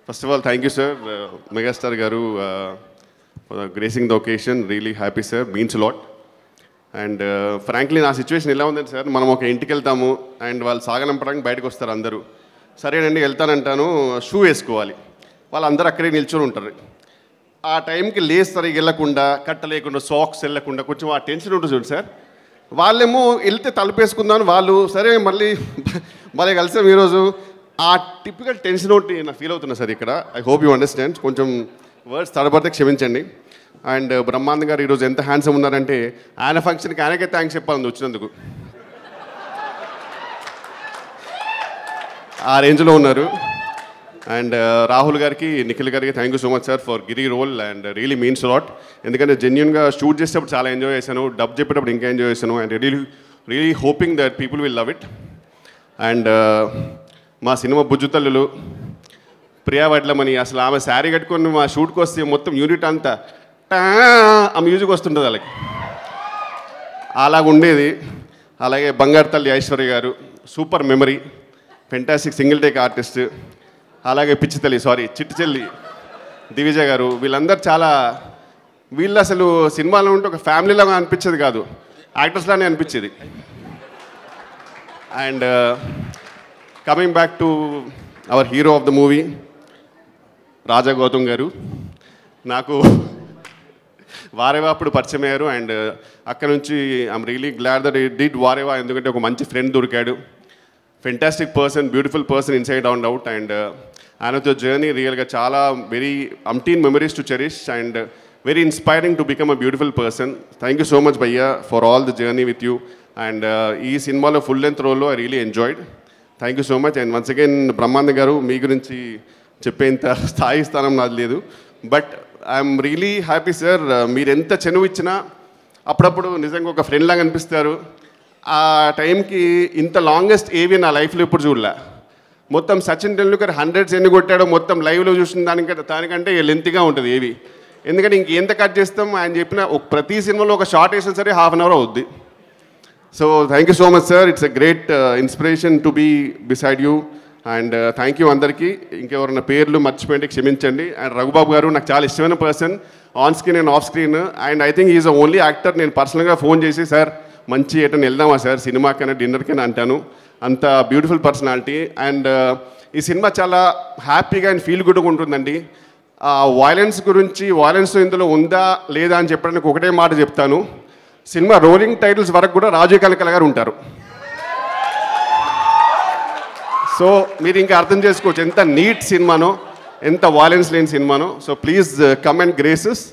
First of all, thank you, sir. Megastar Garu, for gracing the occasion. Really happy, sir. Means a lot. And frankly, నా situation ఎలా ఉందండి sir, మనం ఒక ఇంటికి వెళ్తాము and వాళ్ళు సాగనంపడానికి బయటకు వస్తారు అందరూ. సరేనండి వెళ్తానంటాను, షూ వేసుకోవాలి, వాళ్ళందరూ అక్కడే నిల్చొని ఉంటారు. ఆ టైంకి లేస్ సరిగ్గా వెళ్ళకుండా, కట్ట లేకుండా, సాక్స్ వెళ్ళకుండా కొంచెం ఆ టెన్షన్ ఉంటుంది చూడండి సార్. వాళ్ళేమో వెళ్తే తలుపేసుకుందామని వాళ్ళు, సరే మళ్ళీ మళ్ళీ కలిసాం ఈరోజు. ఆ టిపికల్ టెన్షన్ ఒకటి నాకు ఫీల్ అవుతున్నా సార్ ఇక్కడ. I hope you understand. కొంచెం వర్డ్స్ తడబడితే క్షమించండి. అండ్ బ్రహ్మానంద్ గారు ఈరోజు ఎంత హ్యాండ్సమ్ ఉన్నారంటే, ఆయన ఫంక్షన్కి ఆయనకే థ్యాంక్స్ చెప్పాలి వచ్చినందుకు. ఆ రేంజ్లో ఉన్నారు. అండ్ రాహుల్ గారికి, నిఖిల్ గారికి thank you so much sir for Giri role and really means lot. ఎందుకంటే జెన్యున్గా షూట్ చేసేటప్పుడు చాలా ఎంజాయ్ చేశాను, డబ్ చెప్పేటప్పుడు ఇంకా ఎంజాయ్ చేశాను. And really hoping that people will love it. And మా సినిమా బుజ్జుతల్లులు ప్రియా వడ్లమని, అసలు ఆమె శారీ కట్టుకొని మా షూట్కి వస్తే మొత్తం యూనిట్ అంతా ఆ మ్యూజిక్ వస్తుంటుంది వాళ్ళకి, అలాగ ఉండేది. అలాగే బంగారు తల్లి ఐశ్వర్య గారు, super memory, fantastic single take artist. అలాగే చిట్టి చెల్లి దివిజ గారు, వీళ్ళందరూ చాలా, వీళ్ళు అసలు సినిమాలో ఉంటే ఒక ఫ్యామిలీలాగా అనిపించేది కాదు, యాక్టర్స్లానే అనిపించేది. And coming back to our hero of the movie Raja Gautam garu, నాకు వారేవా అప్పుడు పరిచయం అయ్యారు. అండ్ అక్కడ నుంచి I'm really glad that it did వారేవా, ఎందుకంటే ఒక మంచి ఫ్రెండ్ దొరికాడు, fantastic person, beautiful person inside out out. And ఆయనతో జర్నీ రియల్గా చాలా వెరీ అంటీన్ memories to cherish and very inspiring to become a beautiful person. Thank you so much భయ్యా for all the journey with you. And ఈ సినిమాలో full length రోల్లో I really enjoyed. Thank you so much. And once again Brahmanand గారు, మీ గురించి చెప్పేంత స్థాయి స్థానం నాది లేదు, but I'm really happy sir. మీరు ఎంత చనువు ఇచ్చినా అప్పుడప్పుడు నిజంగా ఒక ఫ్రెండ్ లాగా అనిపిస్తారు. ఆ టైంకి ఇంత లాంగెస్ట్ ఏవి నా లైఫ్లో ఇప్పుడు చూడలే. మొత్తం సచిన్ టెండూల్కర్ 100s ఎన్ని కొట్టాడో మొత్తం లైవ్లో చూసిన దానికంటే లెంత్గా ఉంటుంది ఏవి. ఎందుకంటే ఇంకెంత కట్ చేస్తాం, ఆయన చెప్పిన ప్రతి సినిమాలో ఒక షార్ట్ వేసినా సరే ½ an hour అవుద్ది. So thank you so much sir. It's a great inspiration to be beside you. And thank you అందరికీ. ఇంకెవరైనా పేర్లు మర్చిపోయింటే క్షమించండి. అండ్ రఘుబాబు గారు నాకు చాలా ఇష్టమైన person, on screen and off screen. And I think is the only actor నేను పర్సనల్గా ఫోన్ చేసి, సార్ మంచి ఎటని వెళ్దామా సార్, సినిమాకైనా డిన్నర్కైనా అంటాను. అంత బ్యూటిఫుల్ పర్సనాలిటీ. అండ్ ఈ సినిమా చాలా హ్యాపీగా అండ్ ఫీల్ గుడ్గా ఉంటుందండి. వైలెన్స్ గురించి, వైలెన్స్ ఇందులో ఉందా లేదా అని చెప్పడానికి ఒకటే మాట చెప్తాను, సినిమా రోలింగ్ టైటిల్స్ వరకు కూడా రాజీవ్ కనకాల గారు ఉంటారు. సో మీరు ఇంకా అర్థం చేసుకోవచ్చు ఎంత నీట్ సినిమానో, ఎంత వైలెన్స్ లేని సినిమానో. So please come and graces.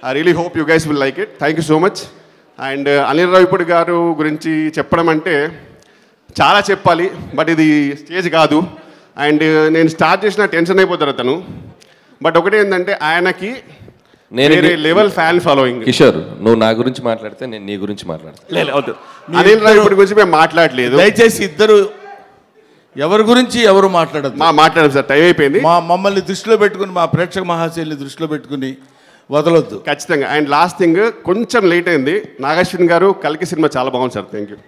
I really hope you guys will like it. Thank you so much. And Anil Ravipudi garu గురించి చెప్పడం అంటే చాలా చెప్పాలి, బట్ ఇది స్టేజ్ కాదు. అండ్ నేను స్టార్ట్ చేసిన టెన్షన్ అయిపోతారు అతను. బట్ ఒకటి ఏంటంటే ఆయనకి లెవెల్ ఫ్యాన్ ఫాలోయింగ్. కిషోర్, నువ్వు నా గురించి మాట్లాడితే నేను నీ గురించి మాట్లాడతాను. అనిల్ రావిపూడి గురించి మేము మాట్లాడలేదు. దయచేసి ఇద్దరు ఎవరి గురించి ఎవరు మాట్లాడదు. మాట్లాడదు సార్, టైం అయిపోయింది. మమ్మల్ని దృష్టిలో పెట్టుకుని, మా ప్రేక్షక మహాశైలిని దృష్టిలో పెట్టుకుని వదలొద్దు ఖచ్చితంగా. అండ్ లాస్ట్ థింగ్, కొంచెం లేట్ అయింది, నాగశ్విన్ గారు కల్కి సినిమా చాలా బాగుంది సార్. Thank you.